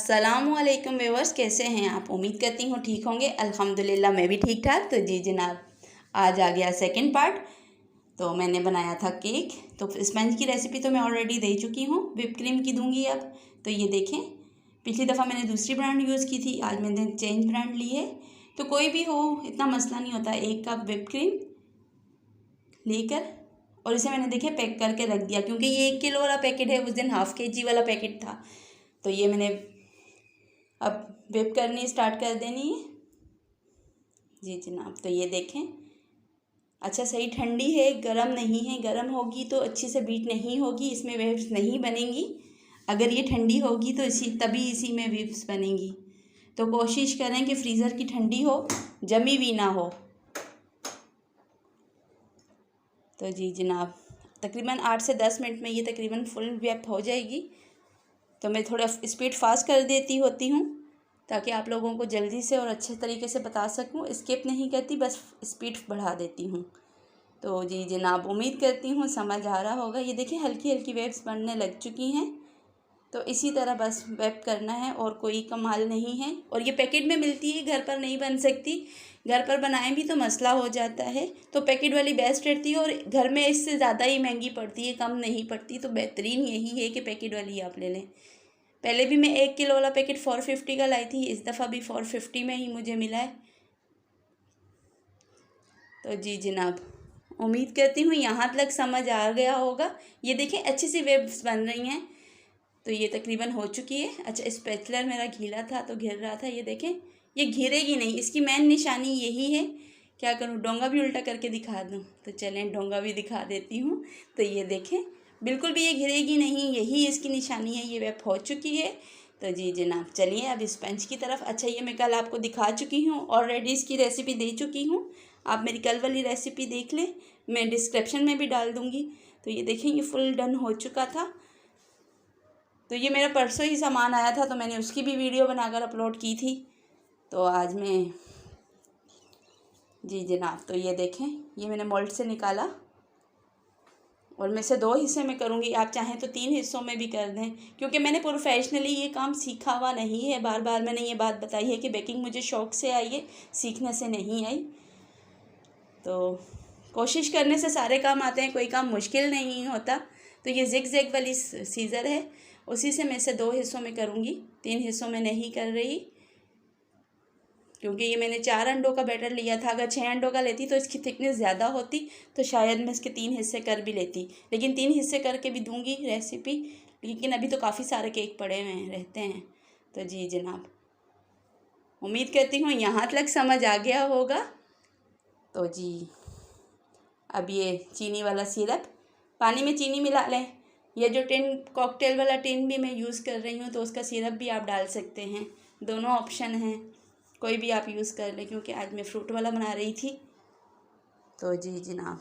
अस्सलामुअलैकुम व्यूअर्स, कैसे हैं आप? उम्मीद करती हूँ ठीक होंगे। अल्हम्दुलिल्लाह मैं भी ठीक ठाक। तो जी जनाब, आज आ गया सेकंड पार्ट। तो मैंने बनाया था केक। तो स्पंज की रेसिपी तो मैं ऑलरेडी दे चुकी हूँ, व्हिप क्रीम की दूंगी अब। तो ये देखें, पिछली दफ़ा मैंने दूसरी ब्रांड यूज़ की थी, आज मैंने चेंज ब्रांड ली है। तो कोई भी हो, इतना मसला नहीं होता। 1 कप व्हिप क्रीम लेकर और इसे मैंने देखे पैक करके रख दिया, क्योंकि ये 1 किलो वाला पैकेट है, उस दिन हाफ़ kg वाला पैकेट था। तो ये मैंने अब व्हिप करनी स्टार्ट कर देनी है। जी जनाब, तो ये देखें, अच्छा सही ठंडी है, गरम नहीं है। गरम होगी तो अच्छी से बीट नहीं होगी, इसमें वेव्स नहीं बनेंगी। अगर ये ठंडी होगी तो इसी में वेव्स बनेंगी। तो कोशिश करें कि फ्रीज़र की ठंडी हो, जमी हुई ना हो। तो जी जनाब, तकरीबन 8 से 10 मिनट में ये तकरीबन फुल व्हिप हो जाएगी। तो मैं थोड़ा स्पीड फास्ट कर देती होती हूँ ताकि आप लोगों को जल्दी से और अच्छे तरीके से बता सकूँ। स्किप नहीं करती, बस स्पीड बढ़ा देती हूँ। तो जी जनाब, उम्मीद करती हूँ समझ आ रहा होगा। ये देखिए, हल्की हल्की वेव्स बनने लग चुकी हैं। तो इसी तरह बस वेब करना है, और कोई कमाल नहीं है। और ये पैकेट में मिलती है, घर पर नहीं बन सकती। घर पर बनाएं भी तो मसला हो जाता है। तो पैकेट वाली बेस्ट रहती है, और घर में इससे ज़्यादा ही महंगी पड़ती है, कम नहीं पड़ती। तो बेहतरीन यही है कि पैकेट वाली आप ले लें। पहले भी मैं 1 किलो वाला पैकेट 450 का लाई थी, इस दफ़ा भी 450 में ही मुझे मिला है। तो जी जनाब, उम्मीद करती हूँ यहाँ तक समझ आ गया होगा। ये देखें, अच्छी सी वेव्स बन रही हैं। तो ये तकरीबन हो चुकी है। अच्छा, स्पैचुलर मेरा गीला था तो घिर रहा था। ये देखें, ये घिरेगी नहीं, इसकी मेन निशानी यही है। क्या करूँ, डोंगा भी उल्टा करके दिखा दूँ? तो चलें, डोंगा भी दिखा देती हूँ। तो ये देखें, बिल्कुल भी ये घिरेगी नहीं, यही इसकी निशानी है। ये वेब हो चुकी है। तो जी जनाब, चलिए अब स्पंज की तरफ। अच्छा, ये मैं कल आपको दिखा चुकी हूँ, ऑलरेडी इसकी रेसिपी दे चुकी हूँ। आप मेरी कल वाली रेसिपी देख लें, मैं डिस्क्रिप्शन में भी डाल दूँगी। तो ये देखें, ये फुल डन हो चुका था। तो ये मेरा परसों ही सामान आया था, तो मैंने उसकी भी वीडियो बनाकर अपलोड की थी। तो आज मैं जी जनाब, तो ये देखें, ये मैंने मोल्ड से निकाला और मैं इसे 2 हिस्से में करूँगी। आप चाहें तो 3 हिस्सों में भी कर दें, क्योंकि मैंने प्रोफेशनली ये काम सीखा हुआ नहीं है। बार बार मैंने ये बात बताई है कि बेकिंग मुझे शौक़ से आई है, सीखने से नहीं आई। तो कोशिश करने से सारे काम आते हैं, कोई काम मुश्किल नहीं होता। तो ये जिग जैग वाली सीज़र है, उसी से मैं इसे 2 हिस्सों में करूँगी, 3 हिस्सों में नहीं कर रही, क्योंकि ये मैंने 4 अंडों का बैटर लिया था। अगर 6 अंडों का लेती तो इसकी थिकनेस ज़्यादा होती, तो शायद मैं इसके 3 हिस्से कर भी लेती। लेकिन 3 हिस्से करके भी दूंगी रेसिपी, लेकिन अभी तो काफ़ी सारे केक पड़े हुए रहते हैं। तो जी जनाब, उम्मीद करती हूँ यहाँ तक समझ आ गया होगा। तो जी, अब ये चीनी वाला सिरप, पानी में चीनी मिला लें। यह जो टिन, कॉकटेल वाला टिन भी मैं यूज़ कर रही हूँ, तो उसका सिरप भी आप डाल सकते हैं। दोनों ऑप्शन हैं, कोई भी आप यूज़ कर लें, क्योंकि आज मैं फ्रूट वाला बना रही थी। तो जी जनाब,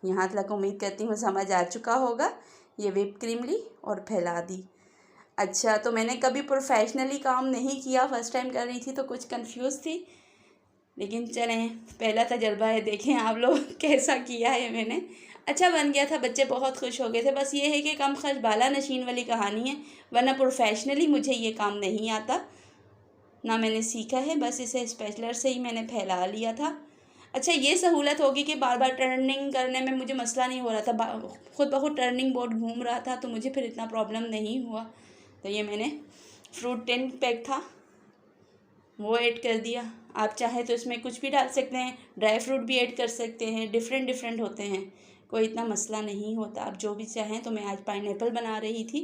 यहाँ तक उम्मीद करती हूँ समझ आ चुका होगा। ये व्हिप क्रीम ली और फैला दी। अच्छा, तो मैंने कभी प्रोफेशनली काम नहीं किया, फर्स्ट टाइम कर रही थी तो कुछ कंफ्यूज थी। लेकिन चलें, पहला तजर्बा है, देखें आप लोग कैसा किया है मैंने। अच्छा बन गया था, बच्चे बहुत खुश हो गए थे। बस ये है कि कम खर्च बाला नशीन वाली कहानी है, वरना प्रोफेशनली मुझे ये काम नहीं आता, ना मैंने सीखा है। बस इसे स्पैचुलर से ही मैंने फैला लिया था। अच्छा, ये सहूलत होगी कि बार बार टर्निंग करने में मुझे मसला नहीं हो रहा था, खुद ब खुद टर्निंग बोर्ड घूम रहा था, तो मुझे फिर इतना प्रॉब्लम नहीं हुआ। तो ये मैंने फ्रूट 10 पैक था, वो ऐड कर दिया। आप चाहे तो इसमें कुछ भी डाल सकते हैं, ड्राई फ्रूट भी ऐड कर सकते हैं, डिफरेंट होते हैं, कोई इतना मसला नहीं होता। आप जो भी चाहें। तो मैं आज पाइनएप्पल बना रही थी,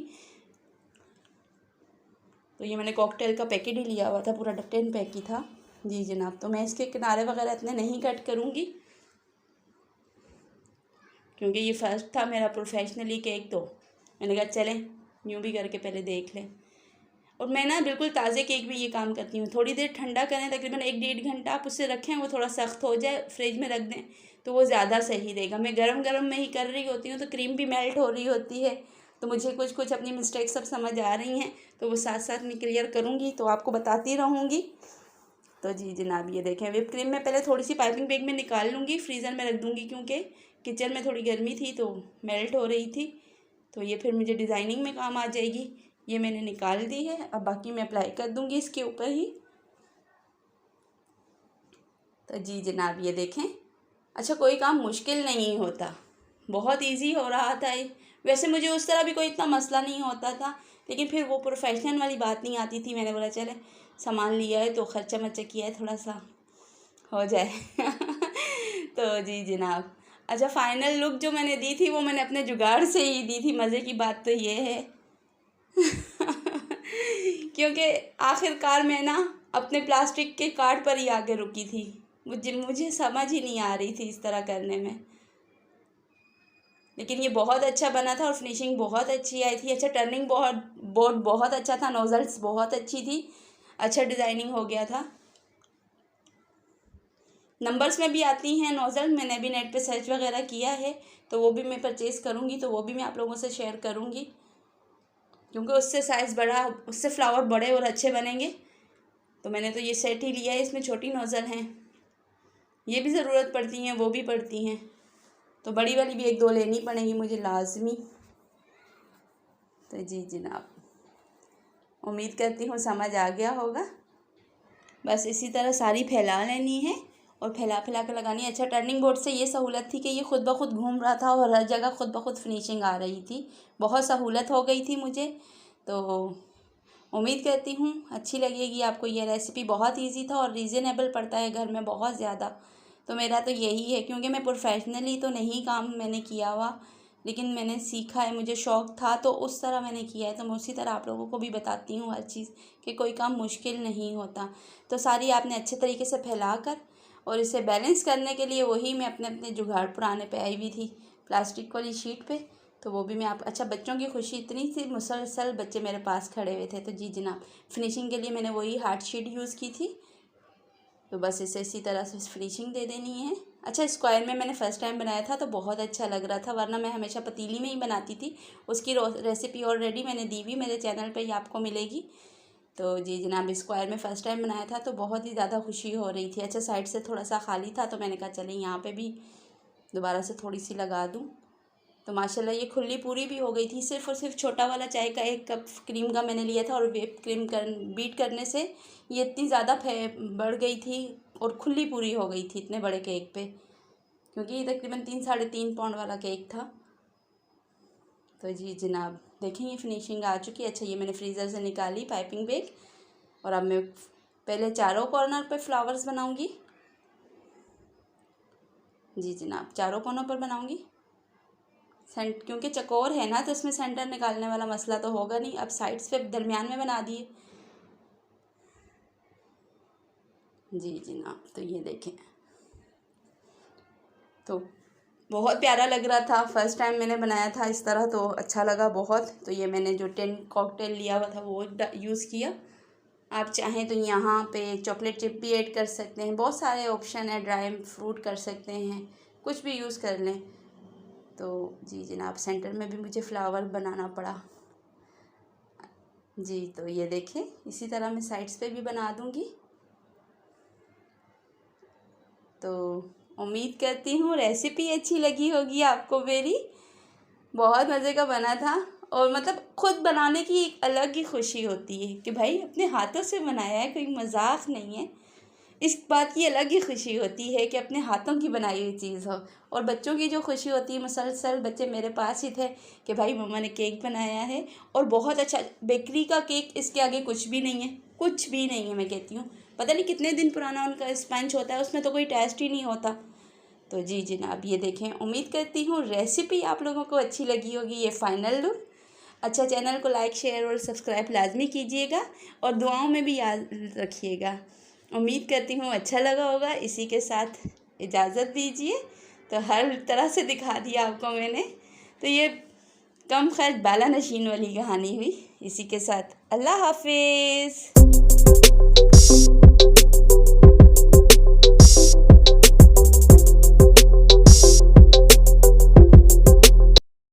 तो ये मैंने कॉकटेल का पैकेट ही लिया हुआ था, पूरा 10 पैक ही था। जी जनाब, तो मैं इसके किनारे वगैरह इतने नहीं कट करूँगी, क्योंकि ये फर्स्ट था मेरा प्रोफेशनली केक। तो मैंने कहा चलें यूँ भी करके पहले देख लें। और मैं ना बिल्कुल ताज़े केक भी ये काम करती हूँ, थोड़ी देर ठंडा करें, तकरीबन 1-1.5 घंटा आप उससे रखें, वो थोड़ा सख्त हो जाए, फ्रिज में रख दें, तो वो ज़्यादा सही रहेगा। मैं गरम में ही कर रही होती हूँ, तो क्रीम भी मेल्ट हो रही होती है। तो मुझे कुछ अपनी मिस्टेक सब समझ आ रही हैं, तो वो साथ साथ मैं क्लियर करूँगी, तो आपको बताती रहूँगी। तो जी जनाब, ये देखें, व्हिप क्रीम में पहले थोड़ी सी पाइपिंग बैग में निकाल लूँगी, फ्रीज़र में रख दूँगी, क्योंकि किचन में थोड़ी गर्मी थी तो मेल्ट हो रही थी। तो ये फिर मुझे डिज़ाइनिंग में काम आ जाएगी। ये मैंने निकाल दी है। अब बाकी मैं अप्लाई कर दूँगी इसके ऊपर ही। तो जी जनाब ये देखें। अच्छा, कोई काम मुश्किल नहीं होता, बहुत इजी हो रहा था। वैसे मुझे उस तरह भी कोई इतना मसला नहीं होता था, लेकिन फिर वो प्रोफेशनल वाली बात नहीं आती थी। मैंने बोला चले सामान लिया है तो खर्चा मर्चा किया है, थोड़ा सा हो जाए। तो जी जनाब, अच्छा फाइनल लुक जो मैंने दी थी वो मैंने अपने जुगाड़ से ही दी थी। मज़े की बात तो ये है क्योंकि आखिरकार मैं ना अपने प्लास्टिक के कार्ड पर ही आके रुकी थी। मुझे समझ ही नहीं आ रही थी इस तरह करने में, लेकिन ये बहुत अच्छा बना था और फिनिशिंग बहुत अच्छी आई थी। अच्छा, टर्निंग बोर्ड बहुत अच्छा था, नोज़ल्स बहुत अच्छी थी, अच्छा डिज़ाइनिंग हो गया था। नंबर्स में भी आती हैं नोज़ल, मैंने भी नेट पे सर्च वगैरह किया है, तो वो भी मैं परचेज़ करूँगी, तो वो भी मैं आप लोगों से शेयर करूँगी, क्योंकि उससे साइज़ बड़ा, उससे फ्लावर बड़े और अच्छे बनेंगे। तो मैंने तो ये सेट ही लिया है। इसमें छोटी नोज़ल हैं, ये भी ज़रूरत पड़ती हैं, वो भी पड़ती हैं, तो बड़ी वाली भी 1-2 लेनी पड़ेंगी मुझे लाजमी। तो जी जनाब, उम्मीद करती हूँ समझ आ गया होगा। बस इसी तरह सारी फैला लेनी है और फैला कर लगानी है। अच्छा, टर्निंग बोर्ड से ये सहूलत थी कि ये खुद ब खुद घूम रहा था और हर जगह खुद ब खुद फिनिशिंग आ रही थी, बहुत सहूलत हो गई थी मुझे। तो उम्मीद करती हूँ अच्छी लगेगी आपको ये रेसिपी। बहुत इजी था और रीज़नेबल पड़ता है घर में बहुत ज़्यादा। तो मेरा तो यही है, क्योंकि मैं प्रोफेशनली तो नहीं काम मैंने किया हुआ, लेकिन मैंने सीखा है, मुझे शौक़ था तो उस तरह मैंने किया है। तो मैं उसी तरह आप लोगों को भी बताती हूँ हर चीज़, कि कोई काम मुश्किल नहीं होता। तो सारी आपने अच्छे तरीके से फैला कर और इसे बैलेंस करने के लिए वही मैं अपने अपने जुगाड़ पुराने पे आई हुई थी प्लास्टिक वाली शीट पे, तो वो भी मैं आप। अच्छा, बच्चों की खुशी इतनी थी, मुसलसल बच्चे मेरे पास खड़े हुए थे। तो जी जनाब, फिनिशिंग के लिए मैंने वही हार्ड शीट यूज़ की थी। तो बस इसे इसी तरह से फिनिशिंग दे देनी है। अच्छा, स्क्वायर में मैंने फ़र्स्ट टाइम बनाया था तो बहुत अच्छा लग रहा था, वरना मैं हमेशा पतीली में ही बनाती थी। उसकी रेसिपी ऑलरेडी मैंने दी हुई, मेरे चैनल पे ही आपको मिलेगी। तो जी जनाब, स्क्वायर में फ़र्स्ट टाइम बनाया था तो बहुत ही ज़्यादा खुशी हो रही थी। अच्छा, साइड से थोड़ा सा खाली था तो मैंने कहा चलें यहाँ पे भी दोबारा से थोड़ी सी लगा दूँ। तो माशाल्लाह ये खुली पूरी भी हो गई थी। सिर्फ़ और सिर्फ छोटा वाला चाय का 1 कप क्रीम का मैंने लिया था और व्हिप क्रीम बीट करने से ये इतनी ज़्यादा बढ़ गई थी और खुली पूरी हो गई थी इतने बड़े केक पे, क्योंकि ये तकरीबन 3-3.5 पाउंड वाला केक था। तो जी जनाब, देखें ये फिनिशिंग आ चुकी है। अच्छा, ये मैंने फ्रीज़र से निकाली पाइपिंग बैग, और अब मैं पहले चारों कॉर्नर पे फ्लावर्स बनाऊंगी। जी जनाब, चारों कॉर्नर पर बनाऊंगी। क्योंकि चकोर है ना, तो इसमें सेंटर निकालने वाला मसला तो होगा नहीं। अब साइड्स पे दरमियान में बना दिए। जी जनाब, तो ये देखें, तो बहुत प्यारा लग रहा था। फर्स्ट टाइम मैंने बनाया था इस तरह, तो अच्छा लगा बहुत। तो ये मैंने जो 10 कॉकटेल लिया हुआ था वो यूज़ किया। आप चाहें तो यहाँ पे चॉकलेट चिप भी ऐड कर सकते हैं, बहुत सारे ऑप्शन है, ड्राई फ्रूट कर सकते हैं, कुछ भी यूज़ कर लें। तो जी जनाब, सेंटर में भी मुझे फ्लावर बनाना पड़ा। जी, तो ये देखें, इसी तरह मैं साइड्स पे भी बना दूँगी। तो उम्मीद करती हूँ रेसिपी अच्छी लगी होगी आपको मेरी। बहुत मज़े का बना था, और मतलब खुद बनाने की एक अलग ही खुशी होती है कि भाई अपने हाथों से बनाया है, कोई मजाक नहीं है। इस बात की अलग ही खुशी होती है कि अपने हाथों की बनाई हुई चीज़ हो। और बच्चों की जो खुशी होती है, मुसलसल बच्चे मेरे पास ही थे कि भाई मम्मा ने केक बनाया है और बहुत अच्छा। बेकरी का केक इसके आगे कुछ भी नहीं है, कुछ भी नहीं है। मैं कहती हूँ पता नहीं कितने दिन पुराना उनका स्पंज होता है, उसमें तो कोई टेस्ट ही नहीं होता। तो जी जनाब, ये देखें, उम्मीद करती हूँ रेसिपी आप लोगों को अच्छी लगी होगी। ये फ़ाइनल लुक। अच्छा, चैनल को लाइक शेयर और सब्सक्राइब लाजमी कीजिएगा और दुआओं में भी याद रखिएगा। उम्मीद करती हूँ अच्छा लगा होगा। इसी के साथ इजाज़त दीजिए। तो हर तरह से दिखा दिया आपको मैंने। तो ये कम खर्च बाला नशीन वाली कहानी हुई। इसी के साथ अल्लाह हाफिज़।